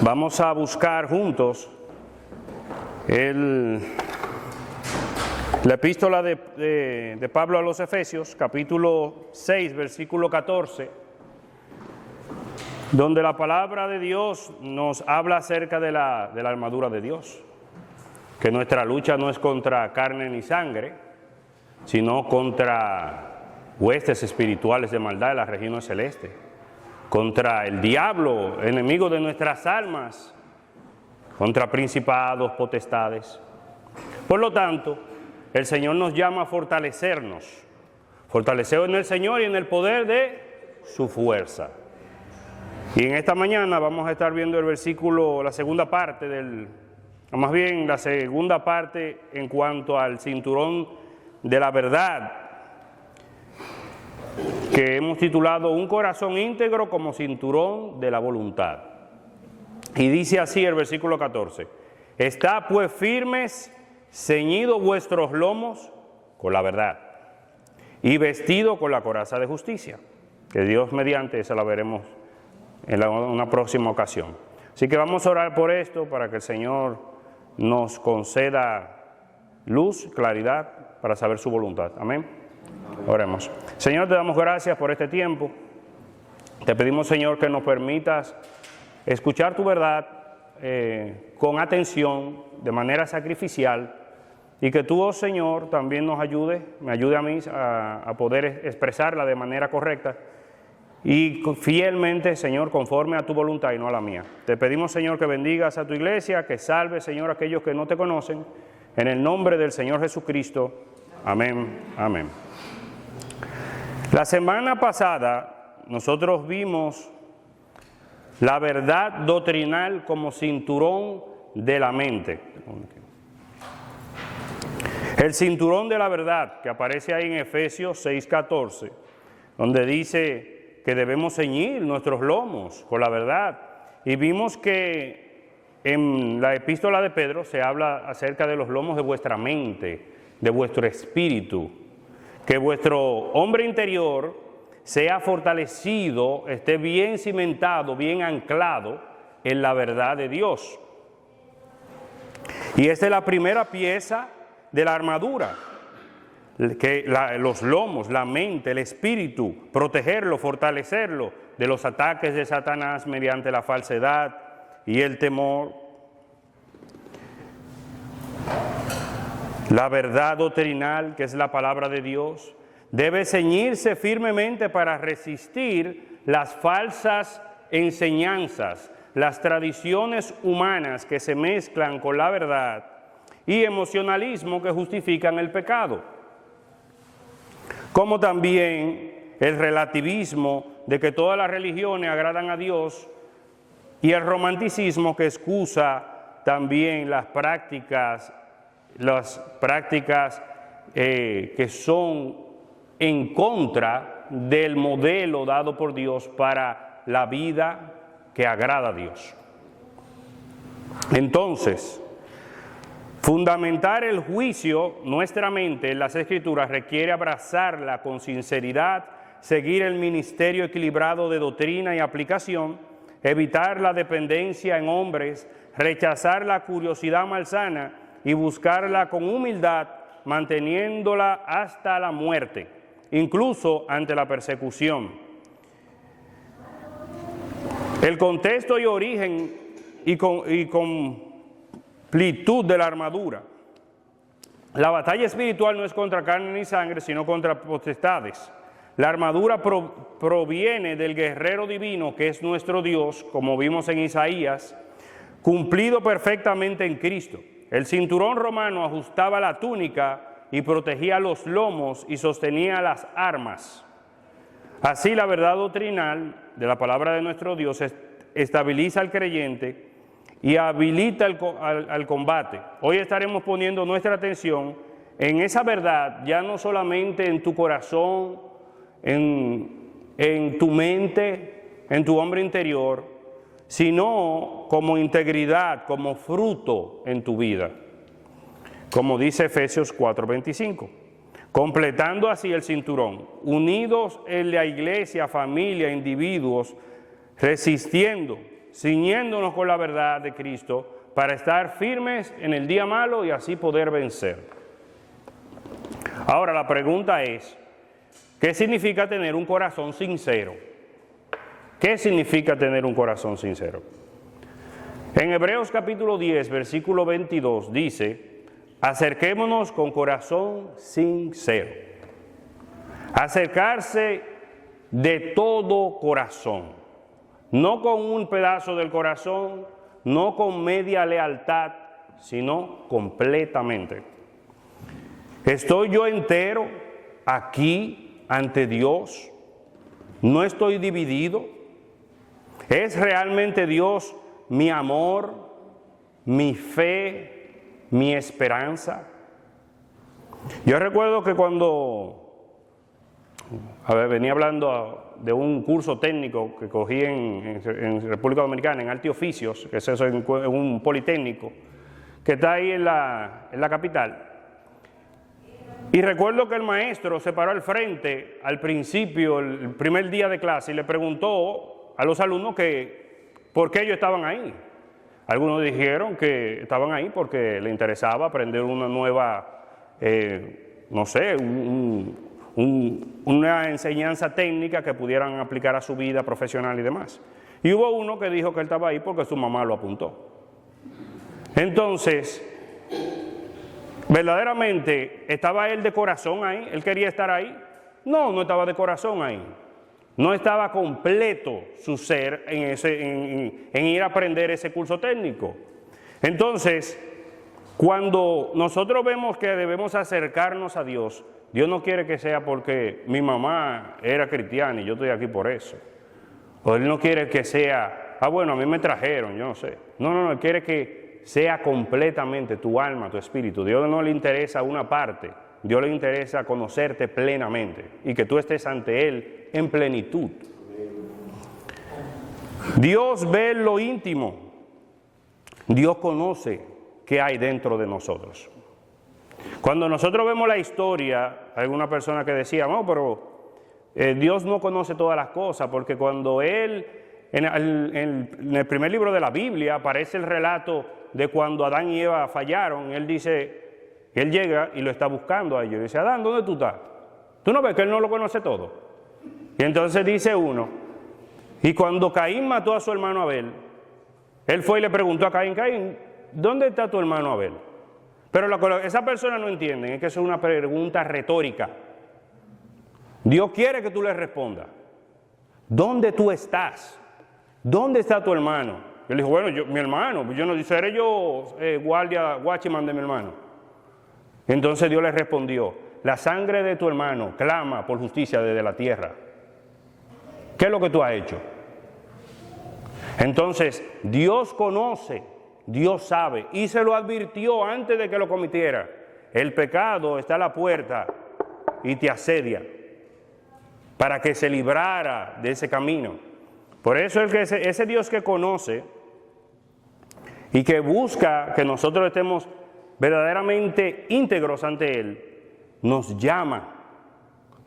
Vamos a buscar juntos la epístola de Pablo a los Efesios, capítulo 6, versículo 14, donde la palabra de Dios nos habla acerca de la armadura de Dios, que nuestra lucha no es contra carne ni sangre, sino contra huestes espirituales de maldad de las regiones celestes, contra el diablo, enemigo de nuestras almas, contra principados, potestades. Por lo tanto, el Señor nos llama a fortalecernos en el Señor y en el poder de su fuerza. Y en esta mañana vamos a estar viendo el versículo, la segunda parte en cuanto al cinturón de la verdad, que hemos titulado Un corazón íntegro como cinturón de la voluntad. Y dice así el versículo 14: Está pues firmes, ceñidos vuestros lomos con la verdad, y vestido con la coraza de justicia. Que Dios mediante, esa la veremos en una próxima ocasión. Así que vamos a orar por esto, para que el Señor nos conceda luz, claridad, para saber su voluntad. Amén. Oremos. Señor, te damos gracias por este tiempo. Te pedimos, Señor, que nos permitas escuchar tu verdad con atención, de manera sacrificial, y que tú, oh Señor, también me ayude a mí a poder expresarla de manera correcta y fielmente, Señor, conforme a tu voluntad y no a la mía. Te pedimos, Señor, que bendigas a tu iglesia, que salves, Señor, a aquellos que no te conocen, en el nombre del Señor Jesucristo. Amén, amén. La semana pasada nosotros vimos la verdad doctrinal como cinturón de la mente. El cinturón de la verdad que aparece ahí en Efesios 6:14, donde dice que debemos ceñir nuestros lomos con la verdad. Y vimos que en la epístola de Pedro se habla acerca de los lomos de vuestra mente, de vuestro espíritu, que vuestro hombre interior sea fortalecido, esté bien cimentado, bien anclado en la verdad de Dios. Y esta es la primera pieza de la armadura, los lomos, la mente, el espíritu, protegerlo, fortalecerlo de los ataques de Satanás mediante la falsedad y el temor. La verdad doctrinal, que es la palabra de Dios, debe ceñirse firmemente para resistir las falsas enseñanzas, las tradiciones humanas que se mezclan con la verdad y emocionalismo que justifican el pecado, como también el relativismo de que todas las religiones agradan a Dios y el romanticismo que excusa también las prácticas que son en contra del modelo dado por Dios para la vida que agrada a Dios. Entonces, fundamentar el juicio, nuestra mente en las Escrituras, requiere abrazarla con sinceridad, seguir el ministerio equilibrado de doctrina y aplicación, evitar la dependencia en hombres, rechazar la curiosidad malsana y buscarla con humildad, manteniéndola hasta la muerte, incluso ante la persecución. El contexto y origen y completud de la armadura. La batalla espiritual no es contra carne ni sangre, sino contra potestades. La armadura proviene del guerrero divino, que es nuestro Dios, como vimos en Isaías, cumplido perfectamente en Cristo. El cinturón romano ajustaba la túnica y protegía los lomos y sostenía las armas. Así, la verdad doctrinal de la palabra de nuestro Dios estabiliza al creyente y habilita al combate. Hoy estaremos poniendo nuestra atención en esa verdad, ya no solamente en tu corazón, en tu mente, en tu hombre interior, sino como integridad, como fruto en tu vida, como dice Efesios 4:25, completando así el cinturón, unidos en la iglesia, familia, individuos, resistiendo ciñéndonos con la verdad de Cristo para estar firmes en el día malo y así poder vencer. Ahora la pregunta es, ¿qué significa tener un corazón sincero? ¿Qué significa tener un corazón sincero? En Hebreos capítulo 10, versículo 22 dice, acerquémonos con corazón sincero. Acercarse de todo corazón, no con un pedazo del corazón, no con media lealtad, sino completamente. ¿Estoy yo entero aquí ante Dios? ¿No estoy dividido? ¿Es realmente Dios mi amor, mi fe, mi esperanza? Yo recuerdo que cuando venía hablando de un curso técnico que cogí en República Dominicana, en Arte Oficios, que es eso, en un politécnico, que está ahí en la capital. Y recuerdo que el maestro se paró al frente al principio, el primer día de clase, y le preguntó a los alumnos que por qué ellos estaban ahí. Algunos dijeron que estaban ahí porque les interesaba aprender una nueva, una enseñanza técnica que pudieran aplicar a su vida profesional y demás. Y hubo uno que dijo que él estaba ahí porque su mamá lo apuntó. Entonces, ¿verdaderamente estaba él de corazón ahí? ¿Él quería estar ahí? No, no estaba de corazón ahí. No estaba completo su ser en ir a aprender ese curso técnico. Entonces, cuando nosotros vemos que debemos acercarnos a Dios, Dios no quiere que sea porque mi mamá era cristiana y yo estoy aquí por eso. O Él no quiere que sea, a mí me trajeron, yo no sé. No, Él quiere que sea completamente tu alma, tu espíritu. Dios no le interesa una parte, Dios le interesa conocerte plenamente y que tú estés ante Él en plenitud. Dios ve lo íntimo, Dios conoce qué hay dentro de nosotros. Cuando nosotros vemos la historia, hay alguna persona que decía, no, pero Dios no conoce todas las cosas, porque cuando Él, en el primer libro de la Biblia, aparece el relato de cuando Adán y Eva fallaron. Él dice, Él llega y lo está buscando a ellos. Dice, Adán, ¿dónde tú estás? ¿Tú no ves que Él no lo conoce todo? Y entonces dice uno, y cuando Caín mató a su hermano Abel, Él fue y le preguntó a Caín, Caín, ¿dónde está tu hermano Abel? Pero lo que esa persona no entiende es que eso es una pregunta retórica. Dios quiere que tú le respondas. ¿Dónde tú estás? ¿Dónde está tu hermano? Él dijo, mi hermano, yo no seré yo guachiman de mi hermano. Entonces Dios le respondió, la sangre de tu hermano clama por justicia desde la tierra. ¿Qué es lo que tú has hecho? Entonces, Dios conoce, Dios sabe, y se lo advirtió antes de que lo cometiera. El pecado está a la puerta y te asedia para que se librara de ese camino. Por eso ese Dios que conoce y que busca que nosotros estemos verdaderamente íntegros ante Él, nos llama,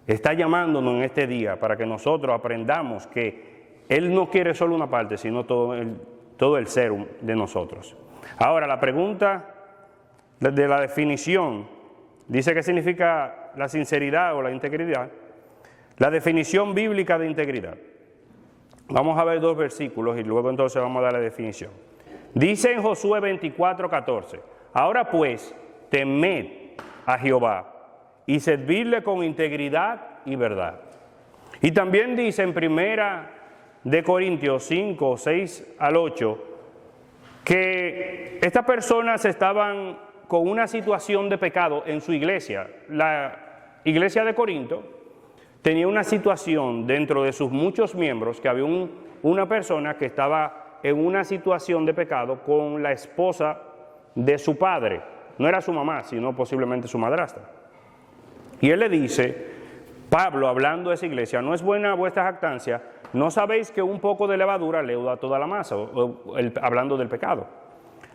está llamándonos en este día para que nosotros aprendamos que Él no quiere solo una parte, sino todo el ser de nosotros. Ahora, la pregunta de la definición, dice qué significa la sinceridad o la integridad. La definición bíblica de integridad. Vamos a ver 2 versículos y luego entonces vamos a dar la definición. Dice en Josué 24:14, ahora pues, temed a Jehová y servirle con integridad y verdad. Y también dice en 1 Corintios 5, 6 al 8, que estas personas estaban con una situación de pecado en su iglesia. La iglesia de Corinto tenía una situación dentro de sus muchos miembros, que había una persona que estaba en una situación de pecado con la esposa de su padre. No era su mamá, sino posiblemente su madrastra. Y él le dice, Pablo, hablando de esa iglesia, no es buena vuestra jactancia, no sabéis que un poco de levadura leuda toda la masa, hablando del pecado.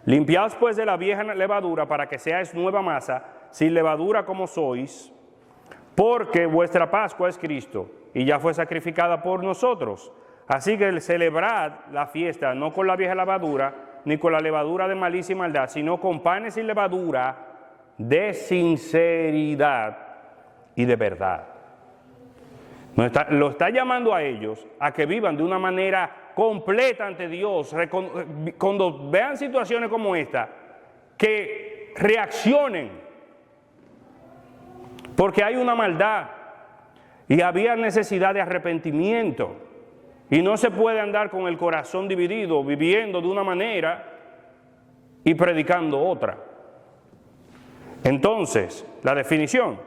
Limpiaos pues de la vieja levadura para que seáis nueva masa, sin levadura como sois, porque vuestra Pascua es Cristo, y ya fue sacrificada por nosotros. Así que celebrad la fiesta no con la vieja levadura, ni con la levadura de malicia y maldad, sino con panes y levadura de sinceridad y de verdad. Lo está llamando a ellos a que vivan de una manera completa ante Dios. Cuando vean situaciones como esta, que reaccionen, porque hay una maldad y había necesidad de arrepentimiento. Y no se puede andar con el corazón dividido, viviendo de una manera y predicando otra. Entonces, la definición: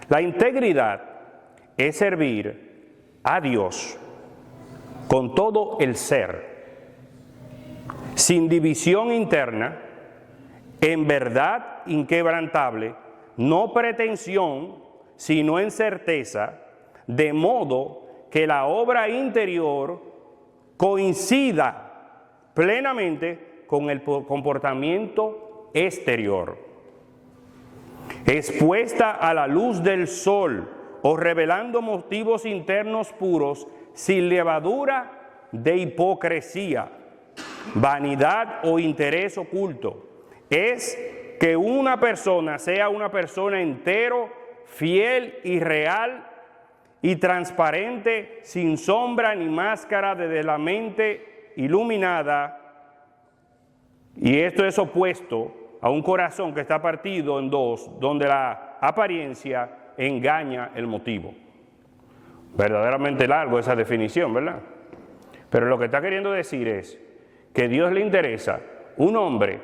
la integridad es servir a Dios con todo el ser, sin división interna, en verdad inquebrantable, no pretensión, sino en certeza, de modo que la obra interior coincida plenamente con el comportamiento exterior. Expuesta a la luz del sol o revelando motivos internos puros, sin levadura de hipocresía, vanidad o interés oculto. Es que una persona sea una persona entero, fiel y real y transparente, sin sombra ni máscara, desde la mente iluminada. Y esto es opuesto a un corazón que está partido en dos, donde la apariencia engaña el motivo. Verdaderamente largo esa definición, ¿verdad? Pero lo que está queriendo decir es que a Dios le interesa un hombre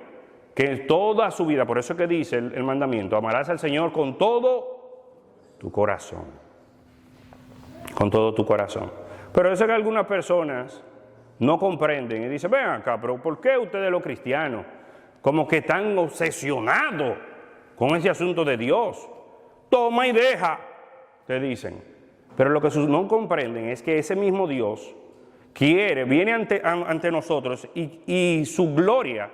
que toda su vida, por eso es que dice el mandamiento, amarás al Señor con todo tu corazón. Con todo tu corazón. Pero eso es que algunas personas no comprenden y dicen, ven acá, pero ¿por qué ustedes los cristianos como que están obsesionados con ese asunto de Dios? Toma y deja, te dicen. Pero lo que no comprenden es que ese mismo Dios viene ante nosotros y su gloria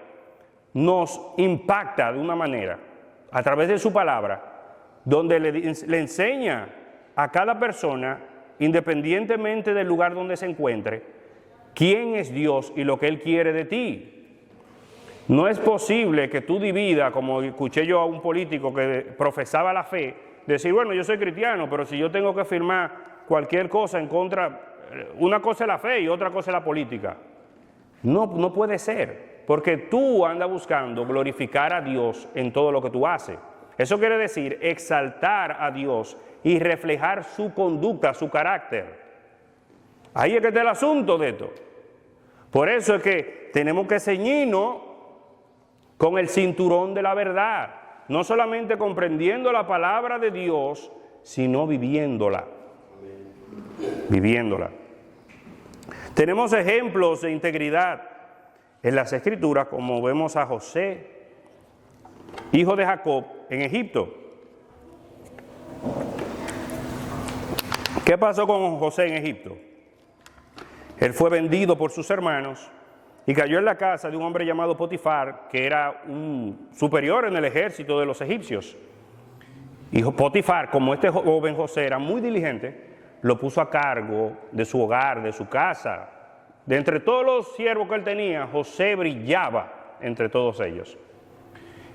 nos impacta de una manera, a través de su palabra, donde le enseña a cada persona, independientemente del lugar donde se encuentre, quién es Dios y lo que Él quiere de ti. No es posible que tú dividas, como escuché yo a un político que profesaba la fe, decir, bueno, yo soy cristiano, pero si yo tengo que firmar cualquier cosa en contra, una cosa es la fe y otra cosa es la política. No puede ser, porque tú andas buscando glorificar a Dios en todo lo que tú haces. Eso quiere decir exaltar a Dios y reflejar su conducta, su carácter. Ahí es que está el asunto de esto. Por eso es que tenemos que ceñirnos con el cinturón de la verdad, no solamente comprendiendo la palabra de Dios, sino viviéndola. Viviéndola. Tenemos ejemplos de integridad en las Escrituras, como vemos a José, hijo de Jacob, en Egipto. ¿Qué pasó con José en Egipto? Él fue vendido por sus hermanos y cayó en la casa de un hombre llamado Potifar, que era un superior en el ejército de los egipcios. Y Potifar, como este joven José era muy diligente, lo puso a cargo de su hogar, de su casa. De entre todos los siervos que él tenía, José brillaba entre todos ellos.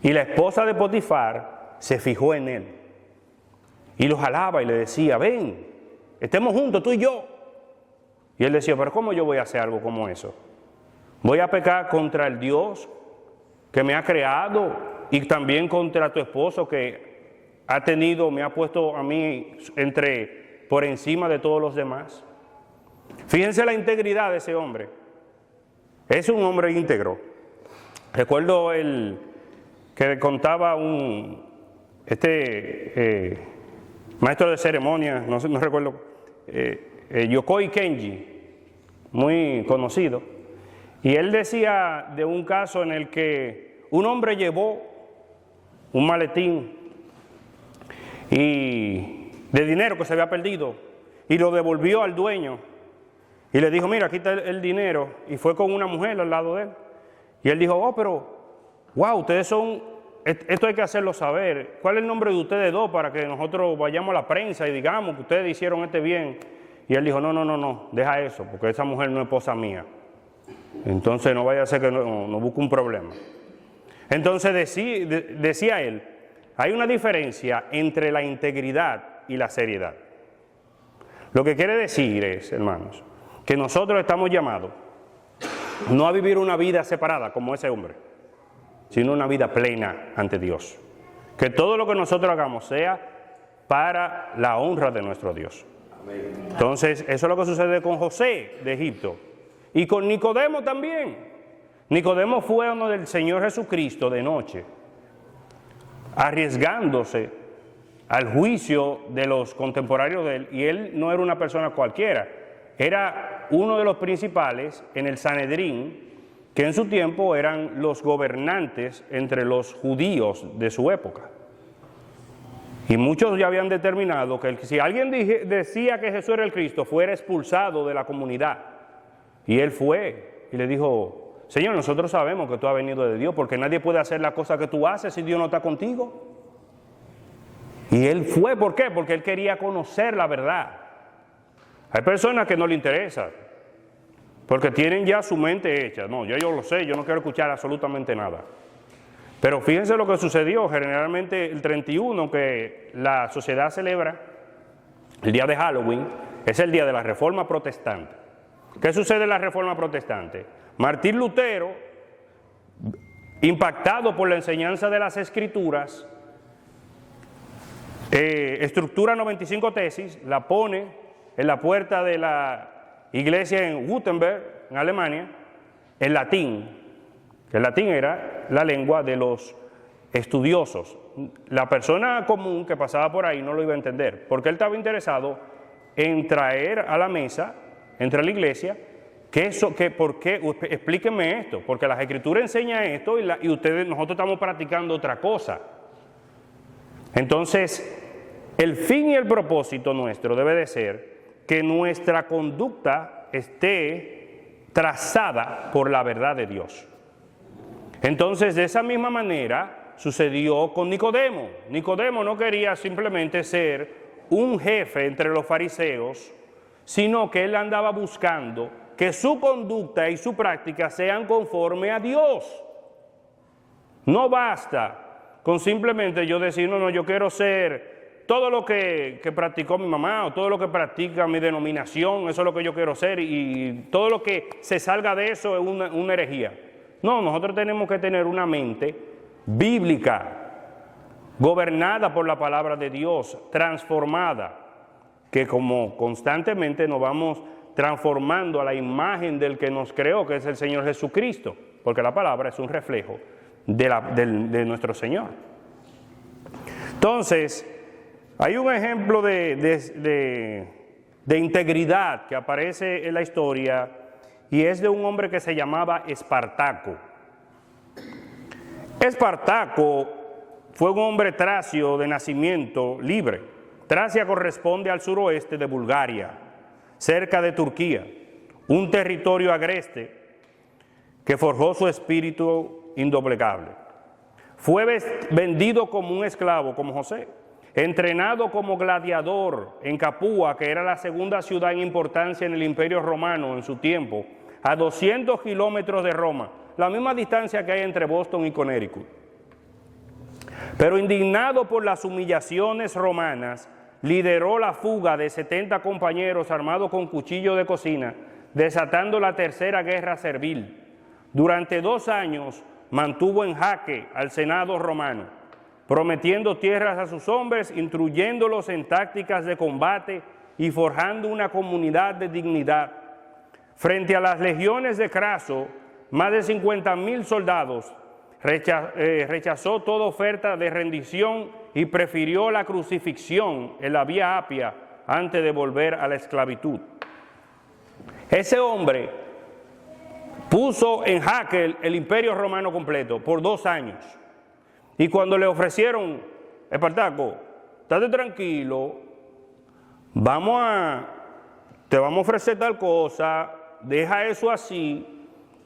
Y la esposa de Potifar se fijó en él y lo jalaba y le decía, ven, estemos juntos tú y yo. Y él decía, pero ¿cómo yo voy a hacer algo como eso? Voy a pecar contra el Dios que me ha creado y también contra tu esposo que me ha puesto a mí por encima de todos los demás. Fíjense la integridad de ese hombre. Es un hombre íntegro. Recuerdo que contaba maestro de ceremonia, no recuerdo, Yokoi Kenji, muy conocido, y él decía de un caso en el que un hombre llevó un maletín de dinero que se había perdido y lo devolvió al dueño y le dijo, mira, aquí está el dinero, y fue con una mujer al lado de él y él dijo, oh, pero wow, ustedes esto hay que hacerlo saber. ¿Cuál es el nombre de ustedes dos para que nosotros vayamos a la prensa y digamos que ustedes hicieron este bien? Y él dijo, no, deja eso, porque esa mujer no es esposa mía. Entonces no vaya a ser que no busque un problema. Entonces decía él, hay una diferencia entre la integridad y la seriedad. Lo que quiere decir es, hermanos, que nosotros estamos llamados no a vivir una vida separada como ese hombre, sino una vida plena ante Dios. Que todo lo que nosotros hagamos sea para la honra de nuestro Dios. Entonces, eso es lo que sucede con José de Egipto. Y con Nicodemo también. Nicodemo fue uno del Señor Jesucristo de noche, arriesgándose al juicio de los contemporáneos de él, y él no era una persona cualquiera, era uno de los principales en el Sanedrín, que en su tiempo eran los gobernantes entre los judíos de su época. Y muchos ya habían determinado que si alguien decía que Jesús era el Cristo, fuera expulsado de la comunidad. Y él fue y le dijo, Señor, nosotros sabemos que tú has venido de Dios, porque nadie puede hacer la cosa que tú haces si Dios no está contigo. Y él fue, ¿por qué? Porque él quería conocer la verdad. Hay personas que no le interesan, porque tienen ya su mente hecha. No, yo lo sé, yo no quiero escuchar absolutamente nada. Pero fíjense lo que sucedió. Generalmente el 31, que la sociedad celebra, el día de Halloween, es el día de la Reforma Protestante. ¿Qué sucede en la Reforma Protestante? Martín Lutero, impactado por la enseñanza de las Escrituras, estructura 95 tesis, la pone en la puerta de la iglesia en Wittenberg, en Alemania, en latín. El latín era la lengua de los estudiosos. La persona común que pasaba por ahí no lo iba a entender, porque él estaba interesado en traer a la mesa, entre la iglesia, explíquenme esto, porque las Escrituras enseñan esto y nosotros estamos practicando otra cosa. Entonces, el fin y el propósito nuestro debe de ser que nuestra conducta esté trazada por la verdad de Dios. Entonces, de esa misma manera sucedió con Nicodemo. Nicodemo no quería simplemente ser un jefe entre los fariseos, sino que él andaba buscando que su conducta y su práctica sean conforme a Dios. No basta con simplemente yo decir, no, yo quiero ser todo lo que practicó mi mamá o todo lo que practica mi denominación, eso es lo que yo quiero ser, y todo lo que se salga de eso es una herejía. No, nosotros tenemos que tener una mente bíblica, gobernada por la palabra de Dios, transformada, que como constantemente nos vamos transformando a la imagen del que nos creó, que es el Señor Jesucristo, porque la palabra es un reflejo de nuestro Señor. Entonces, hay un ejemplo de integridad que aparece en la historia, y es de un hombre que se llamaba Espartaco. Espartaco fue un hombre tracio de nacimiento libre. Tracia corresponde al suroeste de Bulgaria, cerca de Turquía, un territorio agreste que forjó su espíritu indoblegable. Fue vendido como un esclavo, como José, entrenado como gladiador en Capua, que era la segunda ciudad en importancia en el Imperio Romano en su tiempo, a 200 kilómetros de Roma, la misma distancia que hay entre Boston y Connecticut. Pero indignado por las humillaciones romanas, lideró la fuga de 70 compañeros armados con cuchillo de cocina, desatando la tercera guerra servil. Durante 2 años mantuvo en jaque al Senado romano, prometiendo tierras a sus hombres, instruyéndolos en tácticas de combate y forjando una comunidad de dignidad. Frente a las legiones de Craso, más de 50,000 soldados, rechazó toda oferta de rendición y prefirió la crucifixión en la Vía Apia antes de volver a la esclavitud. Ese hombre puso en jaque el Imperio Romano completo por 2 años. Y cuando le ofrecieron, Espartaco, estate tranquilo, te vamos a ofrecer tal cosa, deja eso así,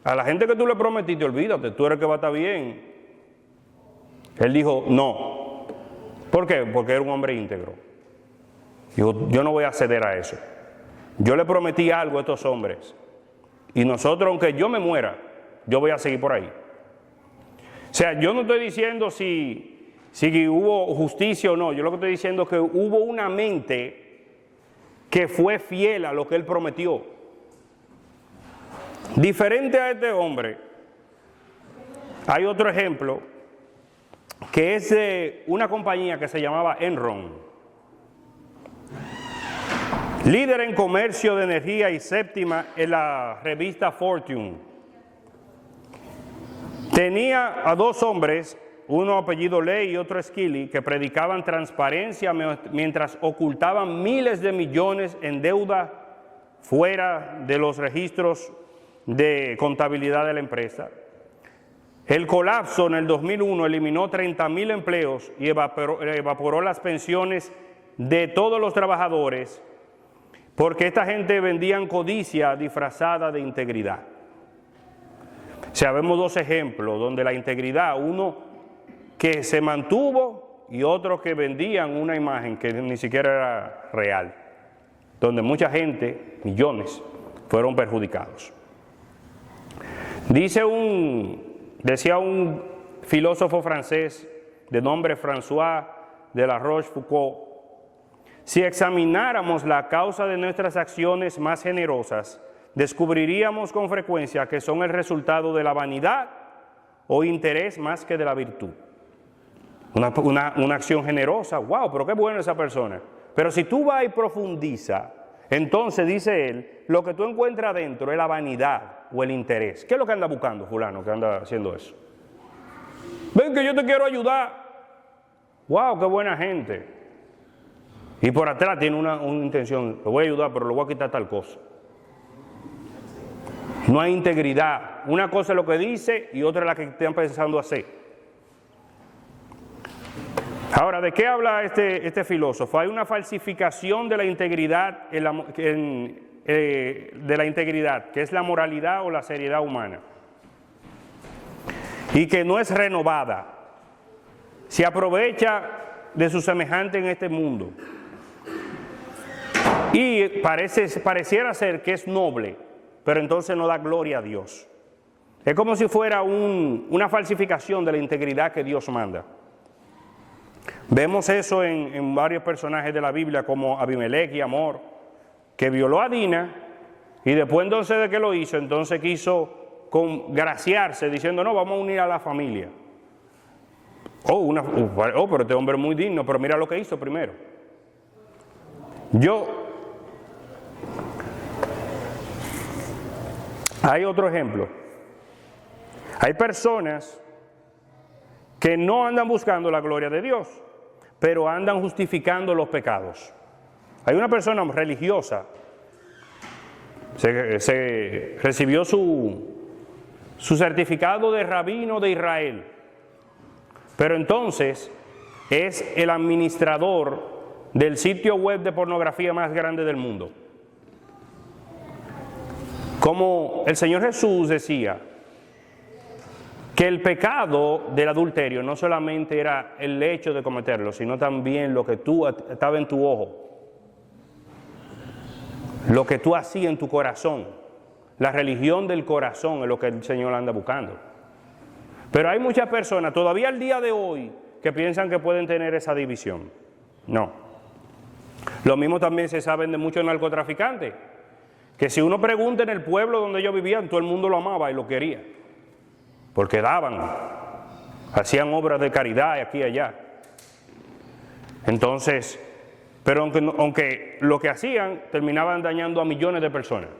a la gente que tú le prometiste, olvídate, tú eres el que va a estar bien. Él dijo, no. ¿Por qué? Porque era un hombre íntegro. Dijo, yo no voy a ceder a eso. Yo le prometí algo a estos hombres. Y nosotros, aunque yo me muera, yo voy a seguir por ahí. O sea, yo no estoy diciendo si hubo justicia o no. Yo lo que estoy diciendo es que hubo una mente que fue fiel a lo que él prometió. Diferente a este hombre, hay otro ejemplo que es de una compañía que se llamaba Enron, líder en comercio de energía y séptima en la revista Fortune. Tenía a dos hombres, uno apellido Ley y otro Skilly, que predicaban transparencia mientras ocultaban miles de millones en deuda fuera de los registros de contabilidad de la empresa. El colapso en el 2001 eliminó 30,000 empleos y evaporó las pensiones de todos los trabajadores, porque esta gente vendían codicia disfrazada de integridad. O sea, vemos dos ejemplos donde la integridad, uno que se mantuvo y otro que vendían una imagen que ni siquiera era real, donde mucha gente, millones, fueron perjudicados. Decía un filósofo francés de nombre François de la Rochefoucauld: si examináramos la causa de nuestras acciones más generosas, descubriríamos con frecuencia que son el resultado de la vanidad o interés más que de la virtud. Una acción generosa, wow, pero qué bueno esa persona. Pero si tú vas y profundizas, entonces dice él, lo que tú encuentras dentro es la vanidad o el interés. ¿Qué es lo que anda buscando fulano que anda haciendo eso? Ven que yo te quiero ayudar. Wow, qué buena gente. Y por atrás tiene una intención, lo voy a ayudar, pero lo voy a quitar tal cosa. No hay integridad. Una cosa es lo que dice y otra es la que están pensando hacer. Ahora, ¿de qué habla este filósofo? Hay una falsificación de la integridad, que es la moralidad o la seriedad humana, y que no es renovada. Se aprovecha de su semejante en este mundo y pareciera ser que es noble, pero entonces no da gloria a Dios. Es como si fuera una falsificación de la integridad que Dios manda. Vemos eso en varios personajes de la Biblia, como Abimelech y Amor, que violó a Dina y después entonces de que lo hizo, entonces quiso congraciarse diciendo, no, vamos a unir a la familia. Pero este hombre es muy digno, pero mira lo que hizo primero. Hay otro ejemplo. Hay personas que no andan buscando la gloria de Dios, pero andan justificando los pecados. Hay una persona religiosa, se recibió su certificado de rabino de Israel, pero entonces es el administrador del sitio web de pornografía más grande del mundo. Como el Señor Jesús decía, que el pecado del adulterio no solamente era el hecho de cometerlo, sino también lo que estaba en tu ojo, lo que tú hacías en tu corazón. La religión del corazón es lo que el Señor anda buscando. Pero hay muchas personas, todavía al día de hoy, que piensan que pueden tener esa división. No. Lo mismo también se sabe de muchos narcotraficantes, que si uno pregunta en el pueblo donde ellos vivían, todo el mundo lo amaba y lo quería. Porque daban, hacían obras de caridad aquí y allá. Entonces, pero aunque lo que hacían terminaban dañando a millones de personas.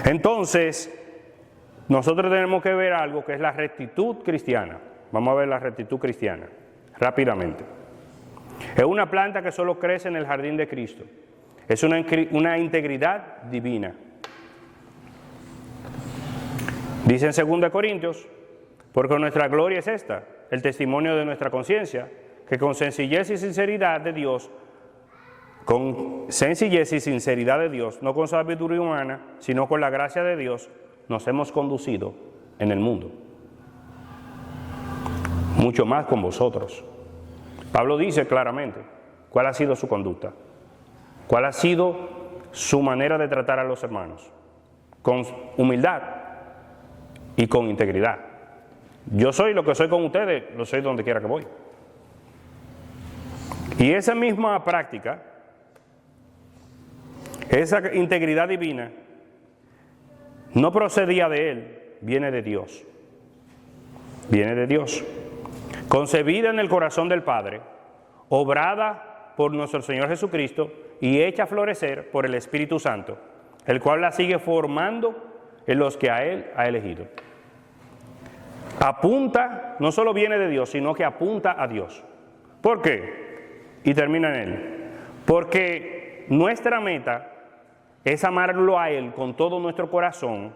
Entonces, nosotros tenemos que ver algo que es la rectitud cristiana. Vamos a ver la rectitud cristiana, rápidamente. Es una planta que solo crece en el jardín de Cristo. Es una integridad divina. Dice en 2 Corintios, porque nuestra gloria es esta, el testimonio de nuestra conciencia, que con sencillez y sinceridad de Dios, no con sabiduría humana, sino con la gracia de Dios, nos hemos conducido en el mundo. Mucho más con vosotros. Pablo dice claramente cuál ha sido su conducta. ¿Cuál ha sido su manera de tratar a los hermanos? Con humildad y con integridad. Yo soy lo que soy con ustedes, lo soy donde quiera que voy. Y esa misma práctica, esa integridad divina, no procedía de él, viene de Dios. Viene de Dios. Concebida en el corazón del Padre, obrada por nuestro Señor Jesucristo y hecha florecer por el Espíritu Santo, el cual la sigue formando en los que a Él ha elegido. Apunta, no solo viene de Dios, sino que apunta a Dios. ¿Por qué? Y termina en Él. Porque nuestra meta es amarlo a Él con todo nuestro corazón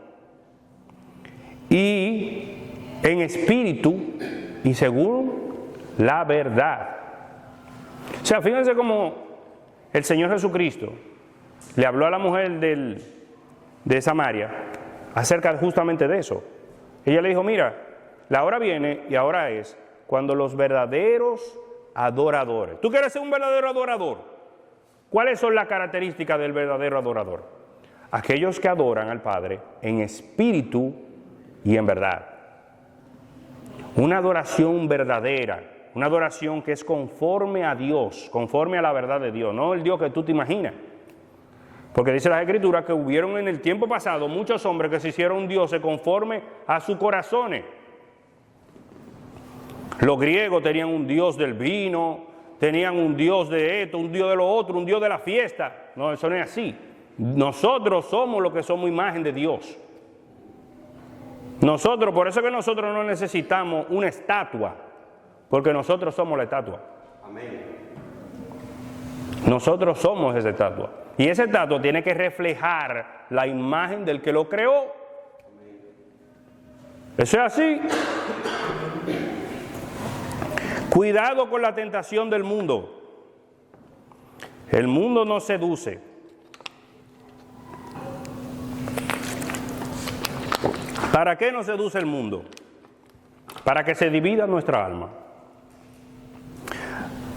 y en espíritu y según la verdad. O sea, fíjense cómo el Señor Jesucristo le habló a la mujer de Samaria acerca justamente de eso. Ella le dijo, mira, la hora viene y ahora es cuando los verdaderos adoradores. ¿Tú quieres ser un verdadero adorador? ¿Cuáles son las características del verdadero adorador? Aquellos que adoran al Padre en espíritu y en verdad. Una adoración verdadera, una adoración que es conforme a Dios, conforme a la verdad de Dios, no el Dios que tú te imaginas. Porque dice las Escrituras que hubieron en el tiempo pasado muchos hombres que se hicieron dioses conforme a sus corazones. Los griegos tenían un dios del vino, tenían un dios de esto, un dios de lo otro, un dios de la fiesta. No, eso no es así. Nosotros somos los que somos imagen de Dios. Nosotros, por eso es que nosotros no necesitamos una estatua, porque nosotros somos la estatua. Amén. Nosotros somos esa estatua. Y esa estatua tiene que reflejar la imagen del que lo creó. Amén. Eso es así. Cuidado con la tentación del mundo. El mundo nos seduce. ¿Para qué nos seduce el mundo? Para que se divida nuestra alma.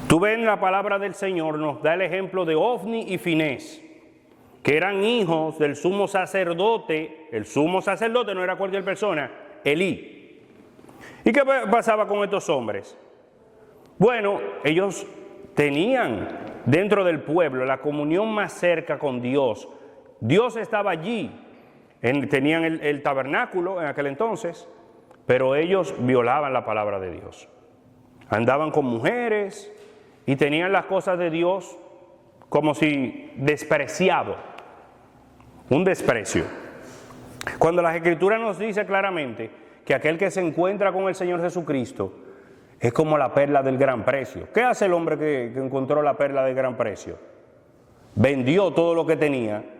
Tú ves en la palabra del Señor, nos da el ejemplo de Ofni y Finés, que eran hijos del sumo sacerdote. El sumo sacerdote no era cualquier persona, Elí. ¿Y qué pasaba con estos hombres? Bueno, ellos tenían dentro del pueblo la comunión más cerca con Dios. Dios estaba allí. Tenían el tabernáculo en aquel entonces, pero ellos violaban la palabra de Dios. Andaban con mujeres y tenían las cosas de Dios como si despreciado, un desprecio. Cuando las Escrituras nos dice claramente que aquel que se encuentra con el Señor Jesucristo es como la perla del gran precio. ¿Qué hace el hombre que encontró la perla del gran precio? Vendió todo lo que tenía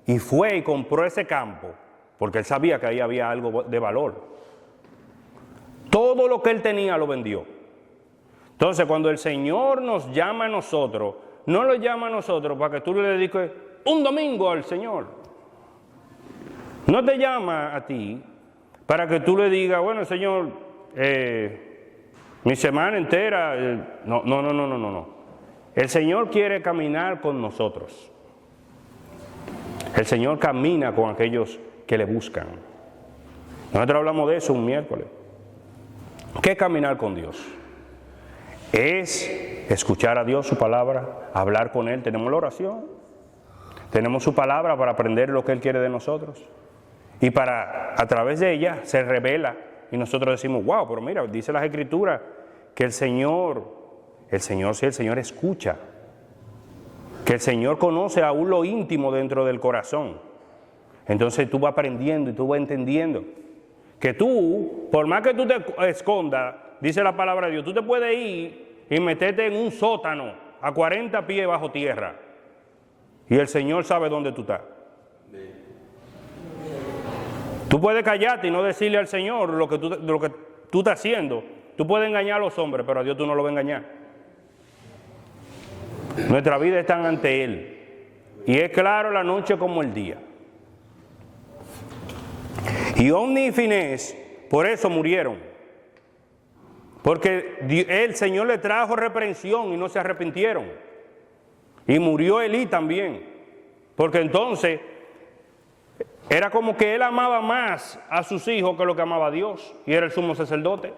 y fue y compró ese campo, porque él sabía que ahí había algo de valor. Todo lo que él tenía lo vendió. Entonces, cuando el Señor nos llama a nosotros, no lo llama a nosotros para que tú le dediques un domingo al Señor. No te llama a ti para que tú le digas, bueno, Señor, mi semana entera, no. El Señor quiere caminar con nosotros. El Señor camina con aquellos que le buscan. Nosotros hablamos de eso un miércoles. ¿Qué es caminar con Dios? Es escuchar a Dios, su palabra, hablar con Él. Tenemos la oración, tenemos su palabra para aprender lo que Él quiere de nosotros. Y a través de ella se revela y nosotros decimos, wow, pero mira, dice las Escrituras que el Señor escucha. Que el Señor conoce aún lo íntimo dentro del corazón. Entonces tú vas aprendiendo y tú vas entendiendo que tú, por más que tú te escondas, dice la palabra de Dios, tú te puedes ir y meterte en un sótano a 40 pies bajo tierra y el Señor sabe dónde tú estás. Tú puedes callarte y no decirle al Señor lo que tú estás haciendo. Tú puedes engañar a los hombres, pero a Dios tú no lo vas a engañar. Nuestra vida está ante Él y es claro la noche como el día. Y Ofni y Finés por eso murieron, porque el Señor le trajo reprensión y no se arrepintieron. Y murió Elí también. Porque entonces era como que él amaba más a sus hijos que lo que amaba a Dios. Y era el sumo sacerdote.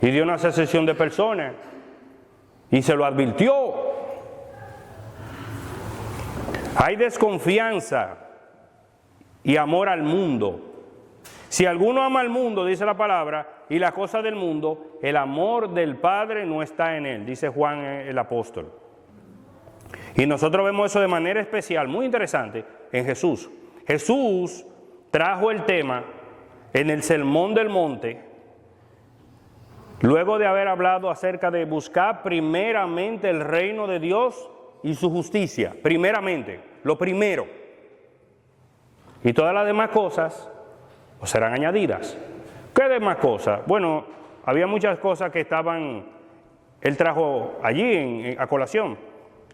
Y dio una secesión de personas. Y se lo advirtió. Hay desconfianza y amor al mundo. Si alguno ama al mundo, dice la palabra, y las cosas del mundo, el amor del Padre no está en él, dice Juan el apóstol. Y nosotros vemos eso de manera especial, muy interesante, en Jesús. Jesús trajo el tema en el Sermón del Monte, luego de haber hablado acerca de buscar primeramente el reino de Dios y su justicia, primeramente, lo primero. Y todas las demás cosas os serán añadidas. ¿Qué demás cosas? Bueno, había muchas cosas que estaban, él trajo allí a colación.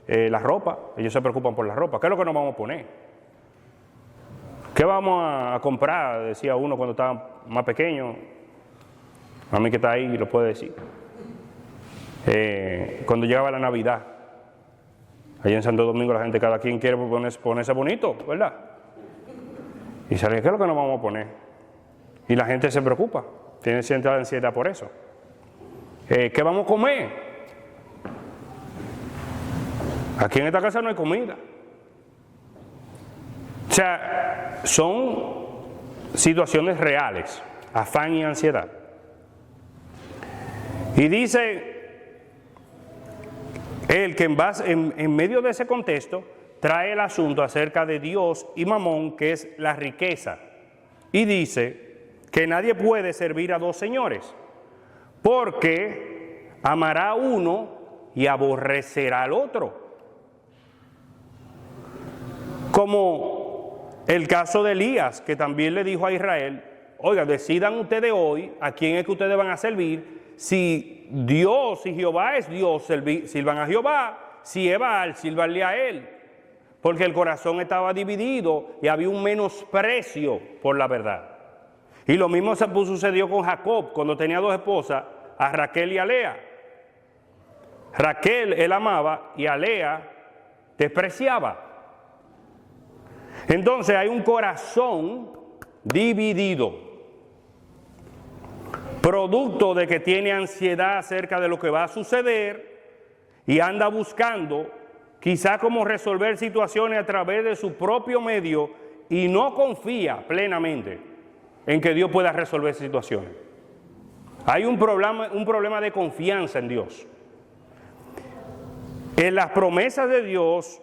La ropa, ellos se preocupan por la ropa. ¿Qué es lo que nos vamos a poner? ¿Qué vamos a comprar? Decía uno cuando estaba más pequeño. A mí que está ahí lo puede decir. Cuando llegaba la Navidad, allá en Santo Domingo la gente, cada quien quiere ponerse bonito, ¿verdad? Y sale, ¿qué es lo que nos vamos a poner? Y la gente se preocupa, tiene cierta ansiedad por eso. ¿Qué vamos a comer? Aquí en esta casa no hay comida. O sea, son situaciones reales, afán y ansiedad. Y dice él que en medio de ese contexto trae el asunto acerca de Dios y Mamón, que es la riqueza. Y dice que nadie puede servir a dos señores, porque amará a uno y aborrecerá al otro. Como el caso de Elías, que también le dijo a Israel, oiga, decidan ustedes hoy a quién es que ustedes van a servir. Si Dios, si Jehová es Dios, sirvan a Jehová. Si es Baal, sírvanle a él. Porque el corazón estaba dividido y había un menosprecio por la verdad. Y lo mismo sucedió con Jacob cuando tenía dos esposas, a Raquel y a Lea. Raquel él amaba y a Lea despreciaba. Entonces hay un corazón dividido, producto de que tiene ansiedad acerca de lo que va a suceder y anda buscando quizá cómo resolver situaciones a través de su propio medio y no confía plenamente en que Dios pueda resolver situaciones. Hay un problema de confianza en Dios. En las promesas de Dios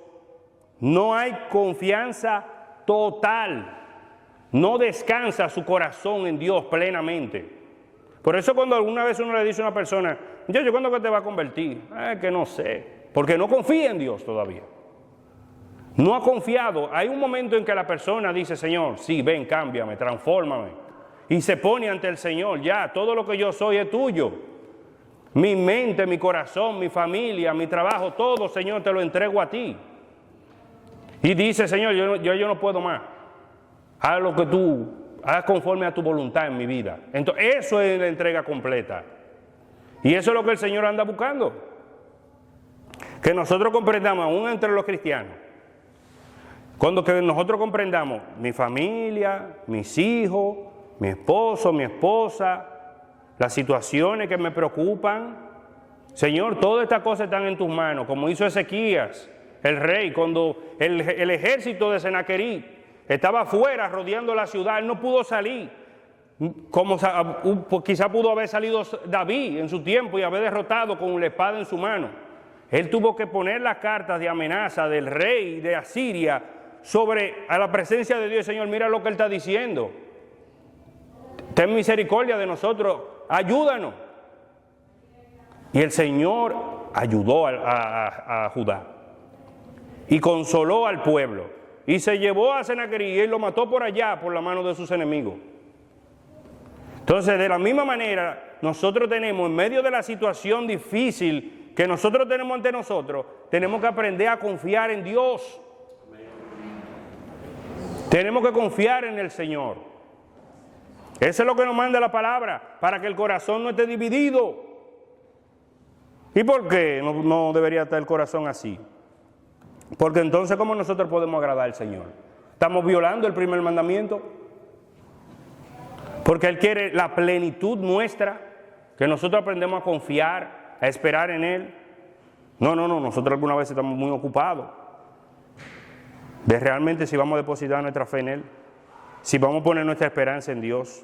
no hay confianza total. No descansa su corazón en Dios plenamente. Por eso cuando alguna vez uno le dice a una persona, yo ¿cuándo que te va a convertir? Que no sé. Porque no confía en Dios todavía. No ha confiado. Hay un momento en que la persona dice, Señor, sí, ven, cámbiame, transfórmame. Y se pone ante el Señor, ya, todo lo que yo soy es tuyo. Mi mente, mi corazón, mi familia, mi trabajo, todo, Señor, te lo entrego a ti. Y dice, Señor, yo no puedo más. Haz lo que tú, haz conforme a tu voluntad en mi vida. Entonces, eso es la entrega completa. Y eso es lo que el Señor anda buscando. Que nosotros comprendamos, aún entre los cristianos. Cuando que nosotros comprendamos, mi familia, mis hijos, mi esposo, mi esposa, las situaciones que me preocupan. Señor, todas estas cosas están en tus manos, como hizo Ezequías, el rey, cuando el ejército de Senaquerib estaba afuera rodeando la ciudad, él no pudo salir, como quizá pudo haber salido David en su tiempo y haber derrotado con la espada en su mano. Él tuvo que poner las cartas de amenaza del rey de Asiria a la presencia de Dios. Señor, mira lo que él está diciendo. Ten misericordia de nosotros, ayúdanos. Y el Señor ayudó a Judá y consoló al pueblo y se llevó a Senaquerib y él lo mató por allá por la mano de sus enemigos. Entonces, de la misma manera, nosotros tenemos, en medio de la situación difícil que nosotros tenemos ante nosotros, tenemos que aprender a confiar en Dios. Tenemos que confiar en el Señor. Eso es lo que nos manda la palabra, para que el corazón no esté dividido. ¿Y por qué no debería estar el corazón así? Porque entonces, ¿cómo nosotros podemos agradar al Señor? ¿Estamos violando el primer mandamiento? Porque Él quiere la plenitud nuestra, que nosotros aprendemos a confiar, a esperar en Él. No, nosotros alguna vez estamos muy ocupados de realmente si vamos a depositar nuestra fe en Él, si vamos a poner nuestra esperanza en Dios.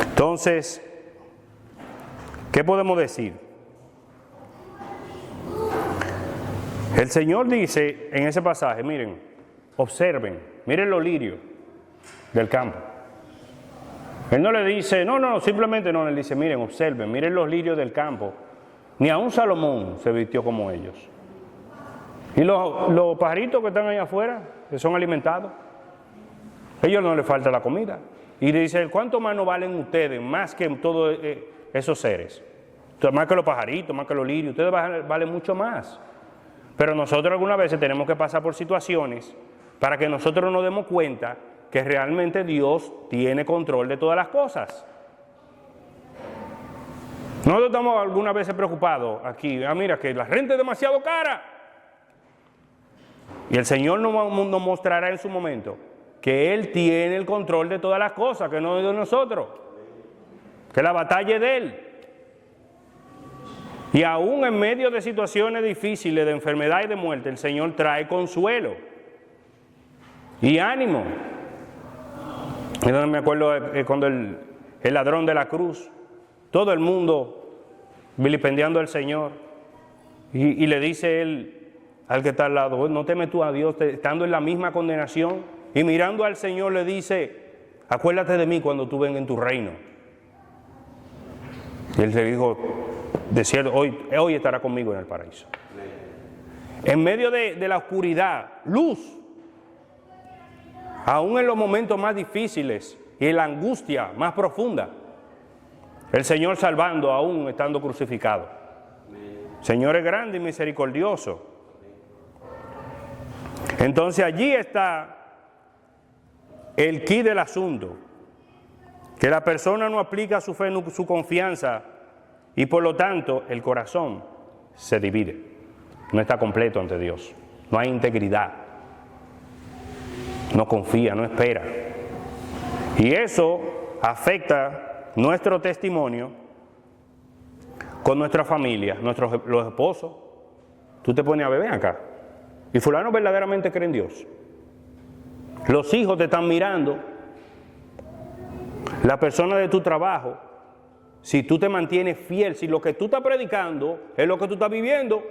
Entonces, ¿qué podemos decir? El Señor dice en ese pasaje, miren, observen, miren los lirios del campo. Él no le dice, simplemente no, él dice, miren, observen, miren los lirios del campo. Ni aun Salomón se vistió como ellos. Y los pajaritos que están ahí afuera, que son alimentados, a ellos no les falta la comida. Y dice, ¿cuánto más no valen ustedes, más que todos esos seres? Entonces, más que los pajaritos, más que los lirios, ustedes valen mucho más. Pero nosotros algunas veces tenemos que pasar por situaciones para que nosotros nos demos cuenta que realmente Dios tiene control de todas las cosas. Nosotros estamos algunas veces preocupados aquí, mira que la renta es demasiado cara. Y el Señor nos mostrará en su momento que Él tiene el control de todas las cosas, que no es de nosotros, que la batalla es de Él. Y aún en medio de situaciones difíciles, de enfermedad y de muerte, el Señor trae consuelo y ánimo. Yo me acuerdo cuando el ladrón de la cruz, todo el mundo vilipendiando al Señor, y le dice él al que está al lado, no temes tú a Dios, estando en la misma condenación, y mirando al Señor le dice, acuérdate de mí cuando tú vengas en tu reino. Y él le dijo, de cierto, hoy estará conmigo en el paraíso. En medio de la oscuridad, luz. Aún en los momentos más difíciles y en la angustia más profunda, el Señor salvando aún estando crucificado. El Señor es grande y misericordioso. Entonces allí está el quid del asunto, que la persona no aplica su fe, su confianza, y por lo tanto el corazón se divide, no está completo ante Dios, no hay integridad, no confía, no espera. Y eso afecta nuestro testimonio con nuestra familia, los esposos. Tú te pones a beber acá, y fulano verdaderamente cree en Dios. Los hijos te están mirando, la persona de tu trabajo. Si tú te mantienes fiel, si lo que tú estás predicando es lo que tú estás viviendo,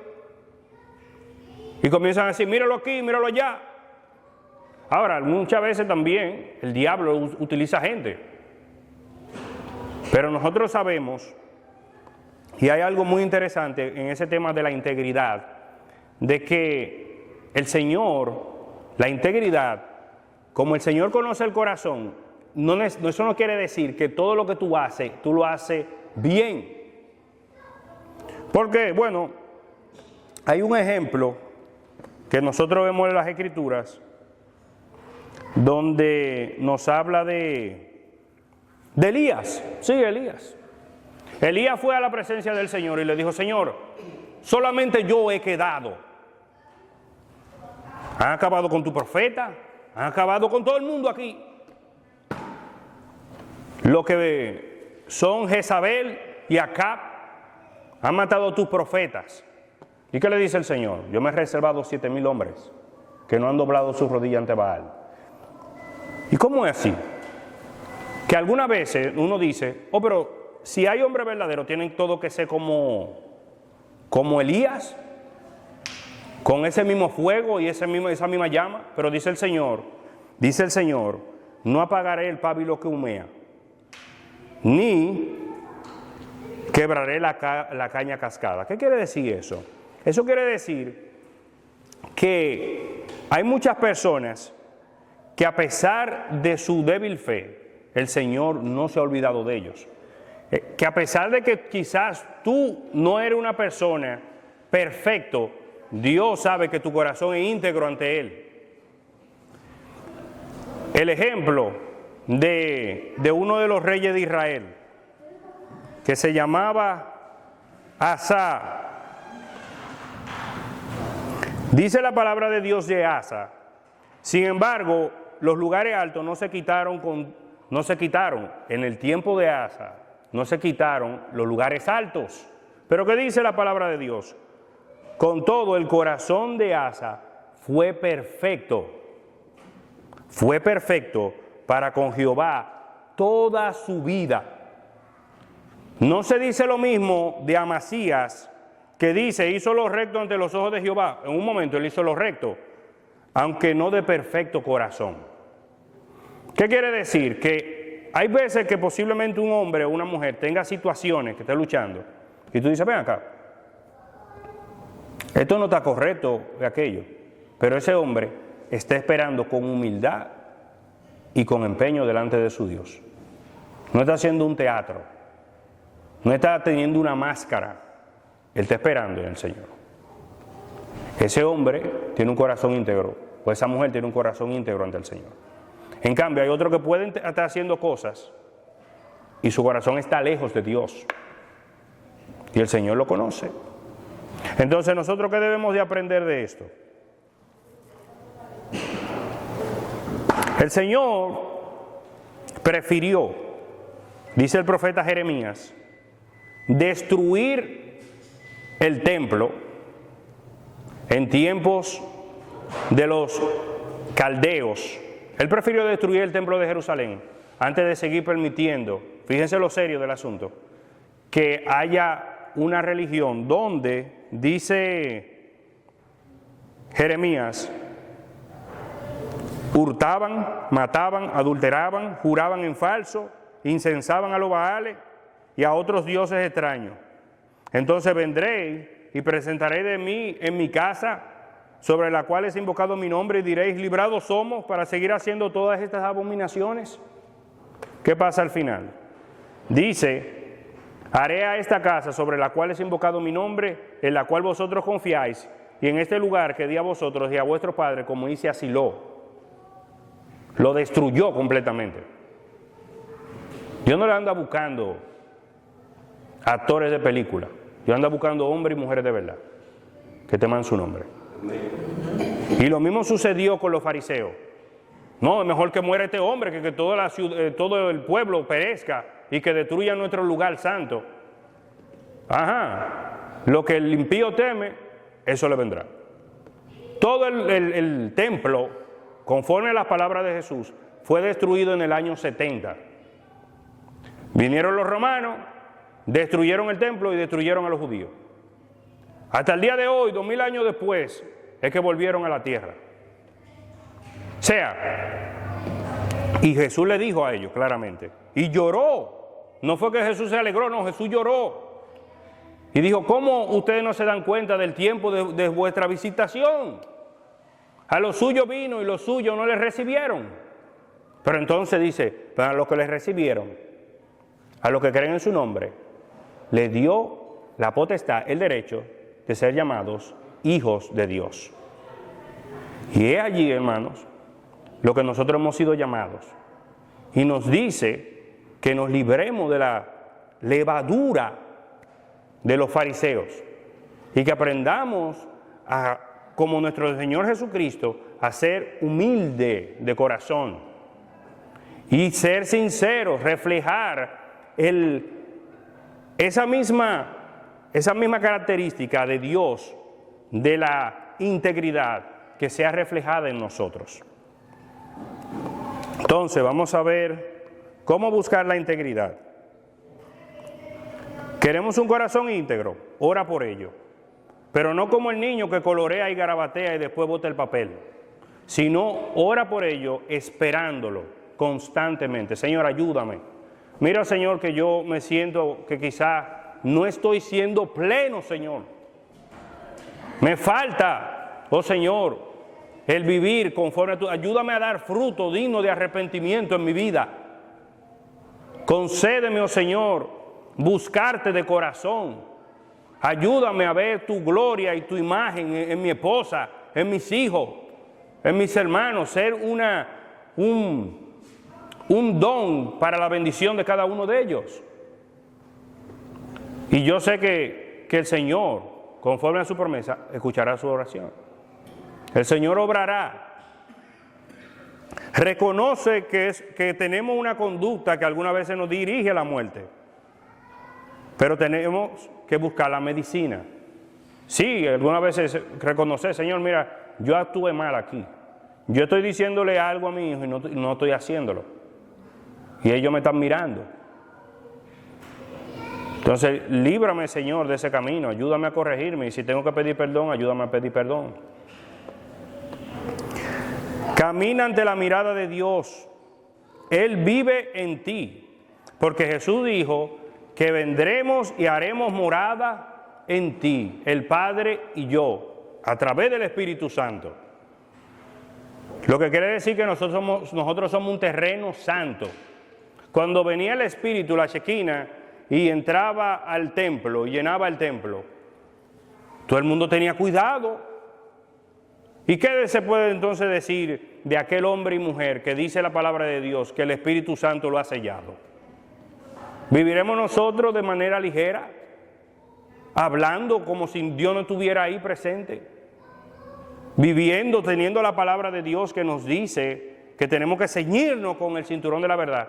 y comienzan a decir, míralo aquí, míralo allá. Ahora, muchas veces también el diablo utiliza gente. Pero nosotros sabemos, y hay algo muy interesante en ese tema de la integridad, de que el Señor, la integridad, como el Señor conoce el corazón, eso no quiere decir que todo lo que tú haces, tú lo haces bien. Porque, bueno, hay un ejemplo que nosotros vemos en las Escrituras, donde nos habla de Elías. Sí, Elías. Elías fue a la presencia del Señor y le dijo, Señor, solamente yo he quedado. Han acabado con tu profeta, han acabado con todo el mundo aquí. Lo que son Jezabel y Acab han matado a tus profetas. ¿Y qué le dice el Señor? Yo me he reservado 7,000 hombres que no han doblado sus rodillas ante Baal. ¿Y cómo es así? Que algunas veces uno dice, pero si hay hombres verdaderos, tienen todo que ser como Elías, con ese mismo fuego y esa misma llama. Pero dice el Señor, no apagaré el pábilo que humea, ni quebraré la caña cascada. ¿Qué quiere decir eso? Eso quiere decir que hay muchas personas que a pesar de su débil fe, el Señor no se ha olvidado de ellos. Que a pesar de que quizás tú no eres una persona perfecto, Dios sabe que tu corazón es íntegro ante Él. El ejemplo de uno de los reyes de Israel, que se llamaba Asa. Dice la palabra de Dios de Asa. Sin embargo, los lugares altos no se quitaron en el tiempo de Asa, no se quitaron los lugares altos. Pero ¿qué dice la palabra de Dios? Con todo, el corazón de Asa fue perfecto para con Jehová toda su vida. No se dice lo mismo de Amasías, que dice, hizo lo recto ante los ojos de Jehová. En un momento él hizo lo recto, aunque no de perfecto corazón. ¿Qué quiere decir? Que hay veces que posiblemente un hombre o una mujer tenga situaciones que esté luchando, y tú dices, ven acá, esto no está correcto de aquello, pero ese hombre está esperando con humildad y con empeño delante de su Dios. No está haciendo un teatro, no está teniendo una máscara, él está esperando en el Señor. Ese hombre tiene un corazón íntegro, o esa mujer tiene un corazón íntegro ante el Señor. En cambio, hay otros que pueden estar haciendo cosas y su corazón está lejos de Dios, y el Señor lo conoce. Entonces, ¿nosotros qué debemos de aprender de esto? El Señor prefirió, dice el profeta Jeremías, destruir el templo en tiempos de los caldeos. Él prefirió destruir el templo de Jerusalén antes de seguir permitiendo, fíjense lo serio del asunto, que haya una religión donde, dice Jeremías, hurtaban, mataban, adulteraban, juraban en falso, incensaban a los Baales y a otros dioses extraños. Entonces vendré y presentaré de mí en mi casa, sobre la cual es invocado mi nombre, y diréis, librados somos para seguir haciendo todas estas abominaciones. ¿Qué pasa al final? Dice, haré a esta casa sobre la cual es invocado mi nombre, en la cual vosotros confiáis, y en este lugar que di a vosotros y a vuestros padres, como hice a Silo. Lo destruyó completamente. Dios no le anda buscando actores de película. Dios anda buscando hombres y mujeres de verdad que teman su nombre. Y lo mismo sucedió con los fariseos. No, es mejor que muera este hombre que toda la ciudad, todo el pueblo perezca y que destruya nuestro lugar santo. Ajá. Lo que el impío teme, eso le vendrá. Todo el templo, conforme a las palabras de Jesús, fue destruido en el año 70. Vinieron los romanos, destruyeron el templo y destruyeron a los judíos. Hasta el día de hoy, 2000 años después, es que volvieron a la tierra. O sea, y Jesús le dijo a ellos claramente, y lloró. No fue que Jesús se alegró, no, Jesús lloró. Y dijo, ¿cómo ustedes no se dan cuenta del tiempo de vuestra visitación? A los suyos vino y los suyos no les recibieron. Pero entonces dice, para los que les recibieron, a los que creen en su nombre, le dio la potestad, el derecho de ser llamados hijos de Dios. Y es allí, hermanos, lo que nosotros hemos sido llamados. Y nos dice que nos libremos de la levadura de los fariseos y que aprendamos como nuestro Señor Jesucristo, a ser humilde de corazón y ser sinceros, reflejar esa misma característica de Dios, de la integridad, que sea reflejada en nosotros. Entonces vamos a ver cómo buscar la integridad. Queremos un corazón íntegro, ora por ello, pero no como el niño que colorea y garabatea y después bota el papel, sino ora por ello esperándolo constantemente. Señor, ayúdame. Mira, Señor, que yo me siento que quizá no estoy siendo pleno, Señor. Me falta, oh Señor, el vivir conforme a tu... Ayúdame a dar fruto digno de arrepentimiento en mi vida. Concédeme, oh Señor, buscarte de corazón. Ayúdame a ver tu gloria y tu imagen en mi esposa, en mis hijos, en mis hermanos, ser un don para la bendición de cada uno de ellos. Y yo sé que el Señor, conforme a su promesa, escuchará su oración. El Señor obrará. Reconoce que tenemos una conducta que algunas veces nos dirige a la muerte, pero tenemos que buscar la medicina. Sí, algunas veces reconocer, Señor, mira, yo actué mal aquí. Yo estoy diciéndole algo a mi hijo y no estoy haciéndolo. Y ellos me están mirando. Entonces, líbrame, Señor, de ese camino. Ayúdame a corregirme. Y si tengo que pedir perdón, ayúdame a pedir perdón. Camina ante la mirada de Dios. Él vive en ti. Porque Jesús dijo que vendremos y haremos morada en ti, el Padre y yo, a través del Espíritu Santo. Lo que quiere decir que nosotros somos un terreno santo. Cuando venía el Espíritu, la Shekinah, y entraba al templo, y llenaba el templo, todo el mundo tenía cuidado. ¿Y qué se puede entonces decir de aquel hombre y mujer que dice la palabra de Dios que el Espíritu Santo lo ha sellado? ¿Viviremos nosotros de manera ligera, hablando como si Dios no estuviera ahí presente? Viviendo, teniendo la palabra de Dios que nos dice que tenemos que ceñirnos con el cinturón de la verdad.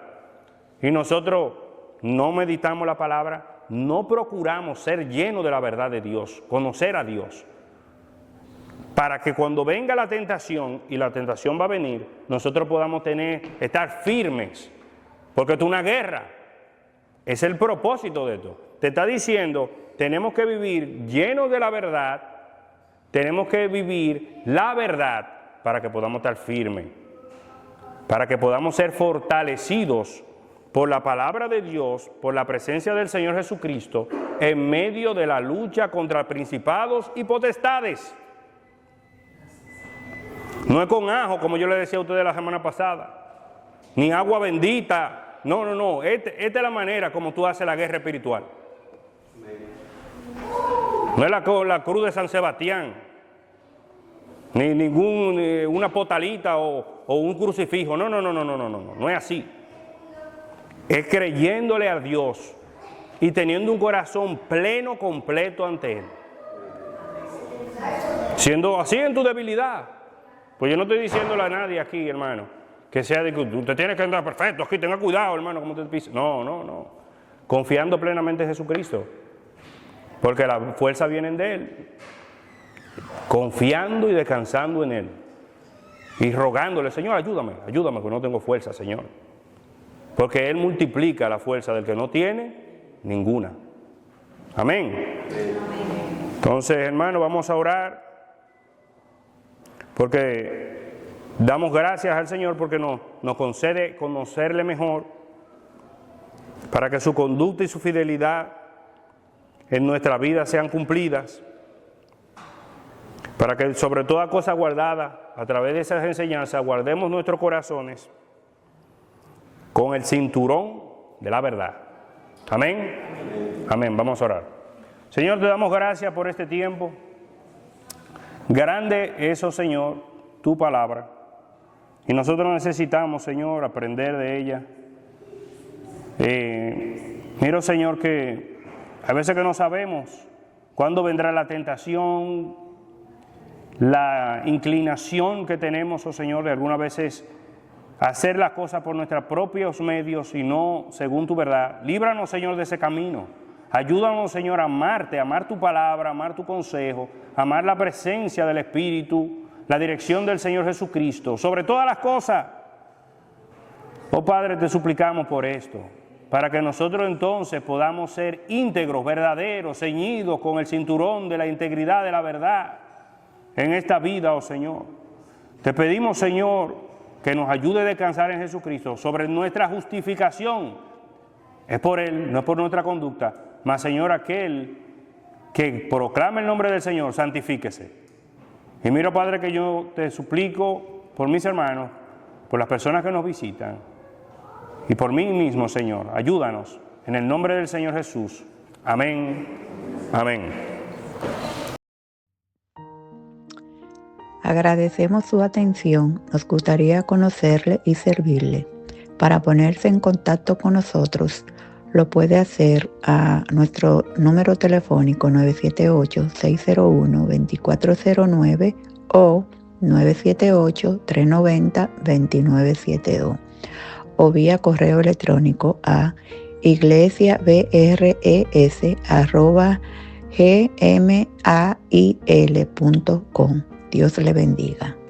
Y nosotros no meditamos la palabra, no procuramos ser llenos de la verdad de Dios, conocer a Dios. Para que cuando venga la tentación, y la tentación va a venir, nosotros podamos estar firmes. Porque esto es una guerra. Es el propósito de esto. Te está diciendo, tenemos que vivir llenos de la verdad, tenemos que vivir la verdad para que podamos estar firmes, para que podamos ser fortalecidos por la palabra de Dios, por la presencia del Señor Jesucristo, en medio de la lucha contra principados y potestades. No es con ajo, como yo le decía a ustedes la semana pasada, ni agua bendita. No. Esta es la manera como tú haces la guerra espiritual. No es la cruz de San Sebastián, ni una potalita o un crucifijo. No es así. Es creyéndole a Dios y teniendo un corazón pleno, completo ante Él. Siendo así en tu debilidad. Pues yo no estoy diciéndole a nadie aquí, hermano, que sea de que usted tiene que andar perfecto aquí, tenga cuidado, hermano, como usted dice. No. Confiando plenamente en Jesucristo. Porque la fuerza viene de Él. Confiando y descansando en Él. Y rogándole, Señor, ayúdame, que no tengo fuerza, Señor. Porque Él multiplica la fuerza del que no tiene ninguna. Amén. Entonces, hermano, vamos a orar. Porque damos gracias al Señor porque nos concede conocerle mejor. Para que su conducta y su fidelidad en nuestra vida sean cumplidas. Para que sobre toda cosa guardada, a través de esas enseñanzas, guardemos nuestros corazones con el cinturón de la verdad. Amén. Amén. Vamos a orar. Señor, te damos gracias por este tiempo. Grande es, oh Señor, tu palabra. Y nosotros necesitamos, Señor, aprender de ella. Miro, Señor, que a veces que no sabemos cuándo vendrá la tentación, la inclinación que tenemos, oh Señor, de algunas veces hacer las cosas por nuestros propios medios y no según tu verdad. Líbranos, Señor, de ese camino. Ayúdanos, Señor, a amarte, a amar tu palabra, a amar tu consejo, a amar la presencia del Espíritu, la dirección del Señor Jesucristo, sobre todas las cosas. Oh Padre, te suplicamos por esto, para que nosotros entonces podamos ser íntegros, verdaderos, ceñidos con el cinturón de la integridad de la verdad en esta vida, oh Señor. Te pedimos, Señor, que nos ayude a descansar en Jesucristo sobre nuestra justificación. Es por Él, no es por nuestra conducta. Mas, Señor, aquel que proclame el nombre del Señor, santifíquese. Y mira, Padre, que yo te suplico por mis hermanos, por las personas que nos visitan, y por mí mismo, Señor. Ayúdanos. En el nombre del Señor Jesús. Amén. Amén. Agradecemos su atención. Nos gustaría conocerle y servirle. Para ponerse en contacto con nosotros, lo puede hacer a nuestro número telefónico 978-601-2409 o 978-390-2972 o vía correo electrónico a iglesiabres@gmail.com. Dios le bendiga.